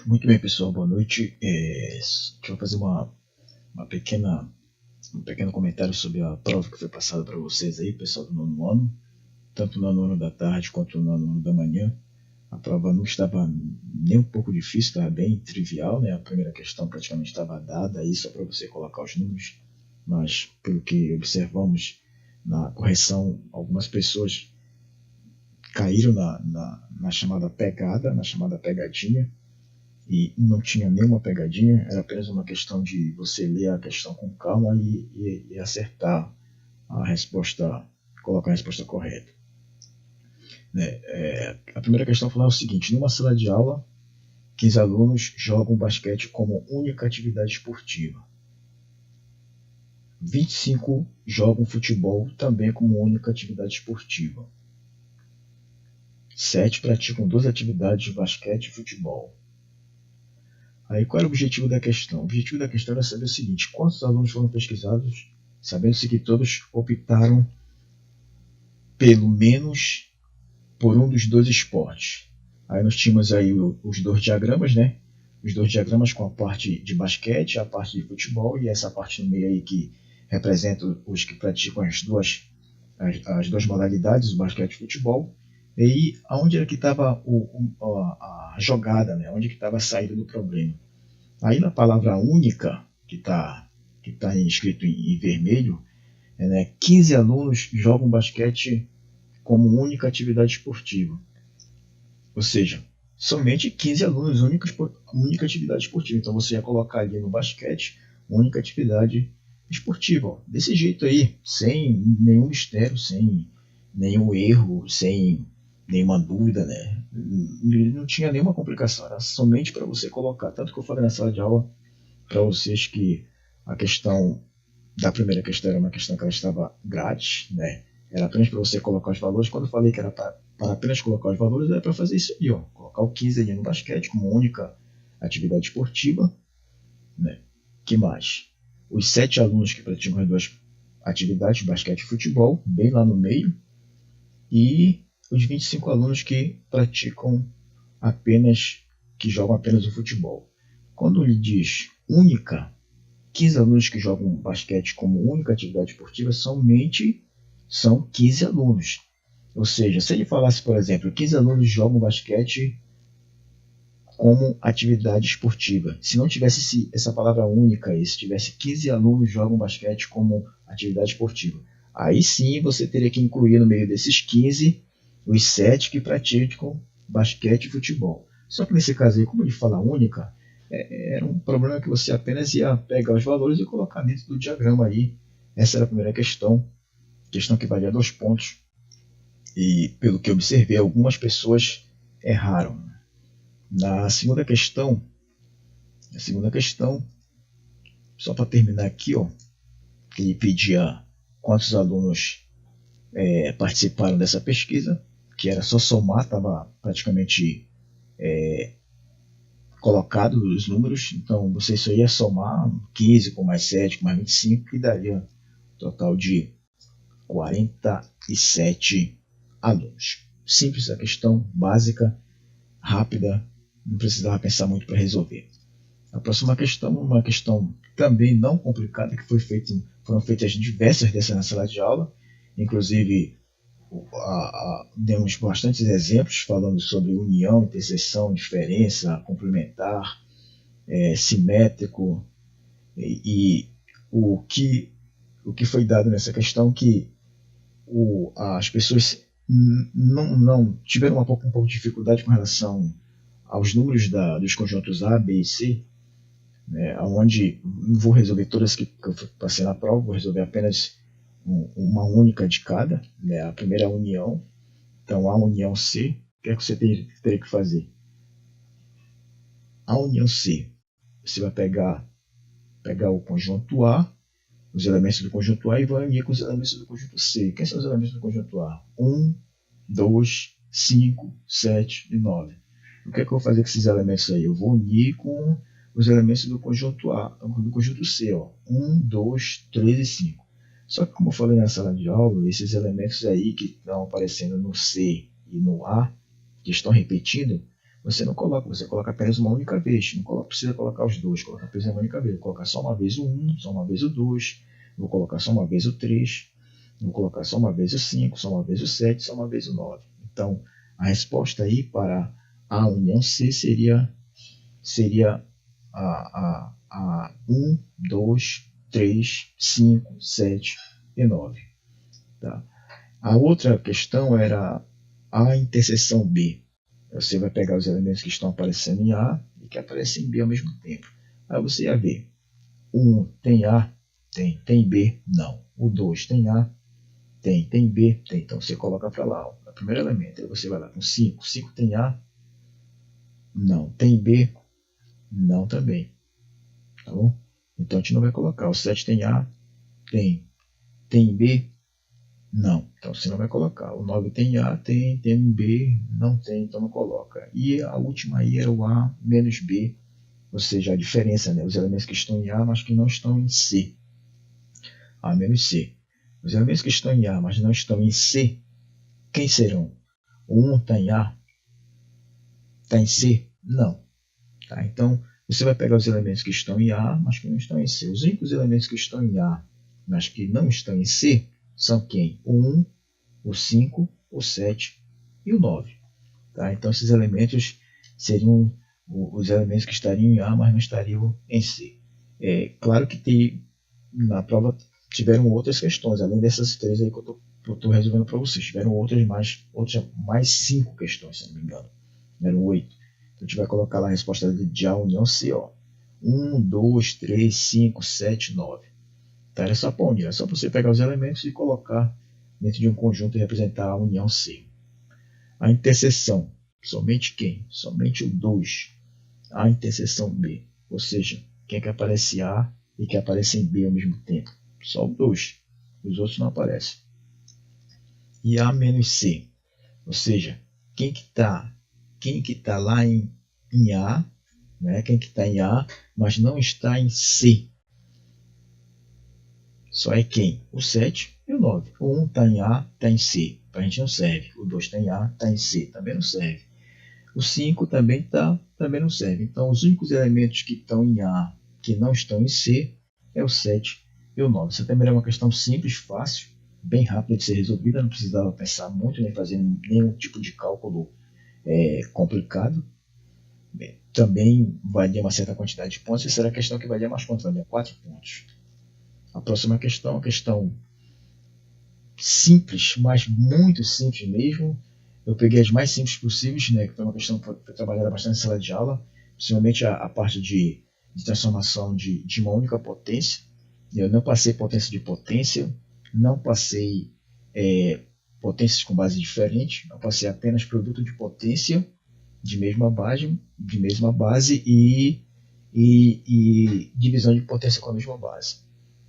Muito bem, pessoal, boa noite. Deixa eu fazer um pequeno comentário sobre a prova que foi passada para vocês aí, pessoal do nono ano, tanto no nono ano da tarde quanto no nono ano da manhã. A prova não estava nem um pouco difícil, estava bem trivial, né? A primeira questão praticamente estava dada aí só para você colocar os números, mas pelo que observamos na correção, algumas pessoas caíram na chamada pegada, na chamada pegadinha, e não tinha nenhuma pegadinha, era apenas uma questão de você ler a questão com calma e acertar a resposta, colocar a resposta correta. A primeira questão falava o seguinte: numa sala de aula, 15 alunos jogam basquete como única atividade esportiva. 25 jogam futebol também como única atividade esportiva. 7 praticam duas atividades de basquete e futebol. Aí, qual era o objetivo da questão? O objetivo da questão era saber o seguinte: quantos alunos foram pesquisados, sabendo-se que todos optaram pelo menos por um dos dois esportes. Aí nós tínhamos aí os dois diagramas, né? Os dois diagramas com a parte de basquete, a parte de futebol e essa parte no meio aí que representa os que praticam as duas modalidades, o basquete e o futebol. E aí, aonde era que estava a jogada, né? Onde que estava a saída do problema? Aí na palavra única, que tá escrito em vermelho, 15 alunos jogam basquete como única atividade esportiva. Ou seja, somente 15 alunos, única atividade esportiva. Então você ia colocar ali no basquete, única atividade esportiva. Ó. Desse jeito aí, sem nenhum mistério, sem nenhum erro, sem nenhuma dúvida, né? Não tinha nenhuma complicação, era somente para você colocar. Tanto que eu falei na sala de aula para vocês que a questão da primeira questão era uma questão que ela estava grátis, né? Era apenas para você colocar os valores. Quando eu falei que era para apenas colocar os valores, era para fazer isso aí, ó. Colocar o 15 ali no basquete como única atividade esportiva, né? Que mais? Os 7 alunos que praticam as duas atividades, basquete e futebol, bem lá no meio, e os 25 alunos que que jogam apenas o futebol. Quando ele diz única, 15 alunos que jogam basquete como única atividade esportiva, somente são 15 alunos. Ou seja, se ele falasse, por exemplo, 15 alunos jogam basquete como atividade esportiva, se não tivesse essa palavra única aí, se tivesse 15 alunos jogam basquete como atividade esportiva, aí sim você teria que incluir no meio desses 15 os 7 que praticam basquete e futebol. Só que nesse caso aí, como ele fala única, era um problema que você apenas ia pegar os valores e colocar dentro do diagrama aí. Essa era a primeira questão que valia 2 pontos. E pelo que observei, algumas pessoas erraram. Na segunda questão, só para terminar aqui, ó, ele pedia quantos alunos participaram dessa pesquisa, que era só somar, estava praticamente colocado os números, então você só ia somar 15 com mais 7, com mais 25, que daria um total de 47 alunos. Simples a questão, básica, rápida, não precisava pensar muito para resolver. A próxima questão, uma questão também não complicada, que foram feitas diversas dessas na sala de aula, inclusive demos bastantes exemplos falando sobre união, interseção, diferença, complementar, simétrico, e o que foi dado nessa questão que as pessoas não tiveram um pouco de dificuldade com relação aos números dos conjuntos A, B e C, né, onde não vou resolver todas que eu passei na prova, vou resolver apenas uma única de cada, né, a primeira união. Então, a união C, o que é que você teria que fazer? A união C, você vai pegar o conjunto A, os elementos do conjunto A, e vai unir com os elementos do conjunto C. Quem são os elementos do conjunto A? 1, 2, 5, 7 e 9. O que é que eu vou fazer com esses elementos aí? Eu vou unir com os elementos do conjunto A, do conjunto C, ó. 1, 2, 3 e 5. Só que, como eu falei na sala de aula, esses elementos aí que estão aparecendo no C e no A, que estão repetindo, você não coloca, você coloca apenas uma única vez. Não precisa colocar os dois, coloca apenas uma única vez. Vou colocar só uma vez o 1, só uma vez o 2, vou colocar só uma vez o 3, vou colocar só uma vez o 5, só uma vez o 7, só uma vez o 9. Então, a resposta aí para A união C seria a 1, 2, 3, 5, 7 e 9. Tá? A outra questão era A interseção B. Você vai pegar os elementos que estão aparecendo em A e que aparecem em B ao mesmo tempo. Aí você ia ver. O 1 tem A? Tem. Tem B? Não. O 2 tem A? Tem. Tem B? Tem. Então você coloca para lá. Ó, o primeiro elemento. Aí você vai lá com 5. 5 tem A? Não. Tem B? Não também. Tá bom? Então a gente não vai colocar. O 7 tem A? Tem. Tem B? Não. Então você não vai colocar. O 9 tem A? Tem. Tem B? Não tem. Então não coloca. E a última aí era o A menos B. Ou seja, a diferença, né? Os elementos que estão em A, mas que não estão em C. A menos C. Os elementos que estão em A, mas não estão em C, quem serão? O 1 está em A? Está em C? Não. Tá? Então, você vai pegar os elementos que estão em A, mas que não estão em C. Os únicos elementos que estão em A, mas que não estão em C, são quem? O 1, o 5, o 7 e o 9. Tá? Então, esses elementos seriam os elementos que estariam em A, mas não estariam em C. É claro que na prova tiveram outras questões, além dessas 3 aí que eu estou resolvendo para vocês. Tiveram outras mais 5 questões, se não me engano. Eram 8. Então a gente vai colocar lá a resposta de A união C. Ó. 1, 2, 3, 5, 7, 9. Tá? Era só para unir, era só você pegar os elementos e colocar dentro de um conjunto e representar a união C. A interseção. Somente quem? Somente o 2. A interseção B. Ou seja, quem é que aparece A e que aparece em B ao mesmo tempo? Só o 2. Os outros não aparecem. E A menos C. Ou seja, quem que tá lá em A, né? Quem que está em A, mas não está em C. Só é quem? O 7 e o 9. O 1 está em A, está em C. Para a gente não serve. O 2 está em A, está em C. Também não serve. O 5 também não serve. Então, os únicos elementos que estão em A, que não estão em C, é o 7 e o 9. Essa também é uma questão simples, fácil, bem rápida de ser resolvida. Não precisava pensar muito, nem fazer nenhum tipo de cálculo complicado. Também valia uma certa quantidade de pontos. Essa era a questão que valia mais pontos, valia 4 pontos. A próxima questão é uma questão simples, mas muito simples mesmo. Eu peguei as mais simples possíveis, né, que foi uma questão que foi trabalhada bastante em sala de aula, principalmente a parte de transformação de uma única potência. Eu não passei potência de potência, não passei potências com base diferente, eu passei apenas produto de potência de mesma base e divisão de potência com a mesma base.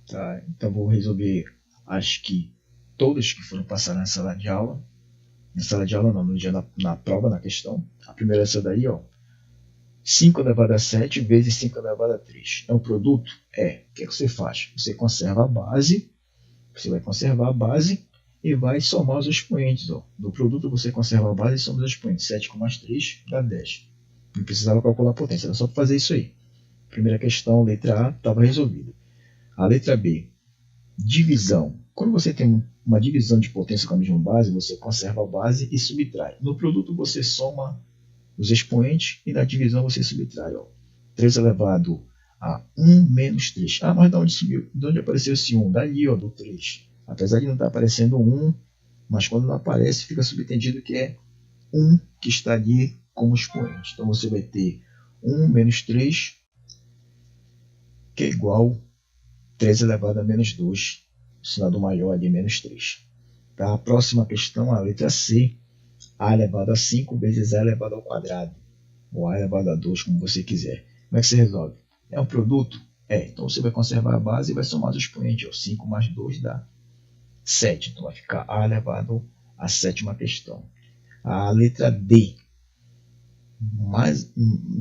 Tá? Então vou resolver, acho que todas que foram passadas na sala de aula. Na sala de aula não, no dia na prova, na questão. A primeira é essa daí, ó. 5 elevado a 7 vezes 5 elevado a 3. É um produto? É. O que é que você faz? Você conserva a base, você vai conservar a base e vai somar os expoentes. Ó. Do produto você conserva a base e soma os expoentes. 7 com mais 3 dá 10. Não precisava calcular a potência, era só para fazer isso aí. Primeira questão, letra A, estava resolvida. A letra B, divisão. Quando você tem uma divisão de potência com a mesma base, você conserva a base e subtrai. No produto você soma os expoentes e na divisão você subtrai. Ó. 3 elevado a 1 menos 3. Ah, mas de onde subiu? De onde apareceu esse 1? Dali, ó, do 3. Apesar de não estar aparecendo 1, mas quando não aparece, fica subentendido que é 1 que está ali como expoente. Então você vai ter 1 menos 3, que é igual a 3 elevado a menos 2, o sinal do maior ali, menos 3. Tá? A próxima questão, a letra C, A elevado a 5 vezes A elevado ao quadrado, ou A elevado a 2, como você quiser. Como é que você resolve? É um produto? É. Então você vai conservar a base e vai somar os expoentes. 5 mais 2 dá 7. Então vai ficar A elevado à sétima questão. A letra D,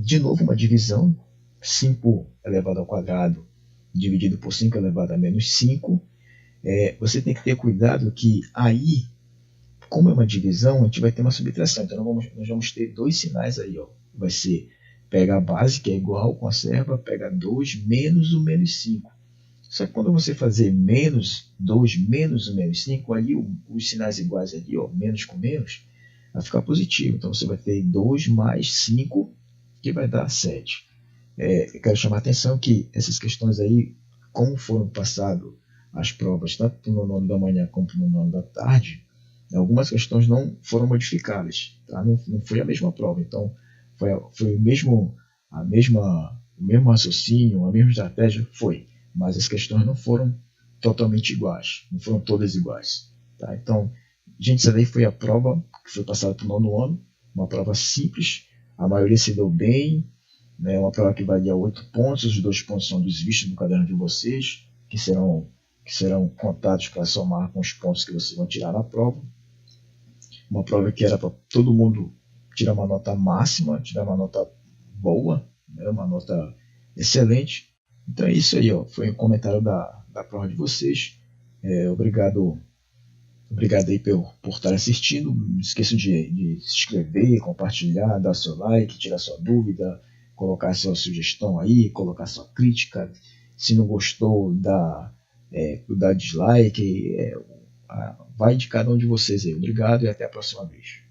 de novo uma divisão. 5 elevado ao quadrado dividido por 5 elevado a menos 5. Você tem que ter cuidado que aí, como é uma divisão, a gente vai ter uma subtração. Então nós vamos ter dois sinais aí. Ó. vai ser pega a base, que é igual, conserva, pega 2 menos o menos 5. Só que quando você fazer menos 2 menos o menos 5, ali os sinais iguais ali, ó, menos com menos, vai ficar positivo. Então você vai ter 2 mais 5, que vai dar 7. Eu quero chamar a atenção que essas questões aí, como foram passadas as provas, tanto no nono da manhã quanto no nono da tarde, algumas questões não foram modificadas. Tá? Não foi a mesma prova. Então, foi o mesmo raciocínio, a mesma estratégia, foi. Mas as questões não foram totalmente iguais, não foram todas iguais. Tá? Então, gente, essa daí foi a prova que foi passada para o nono ano, uma prova simples, a maioria se deu bem, né? Uma prova que valia 8 pontos, os 2 pontos são dos vistos no caderno de vocês, que serão contados para somar com os pontos que vocês vão tirar na prova. Uma prova que era para todo mundo tirar uma nota máxima, tirar uma nota boa, né? Uma nota excelente. Então é isso aí, ó. Foi um comentário da prova de vocês. Obrigado aí por estar assistindo. Não esqueça de se inscrever, compartilhar, dar seu like, tirar sua dúvida, colocar sua sugestão aí, colocar sua crítica. Se não gostou, dá dislike. Vai de cada um de vocês aí. Obrigado e até a próxima vez.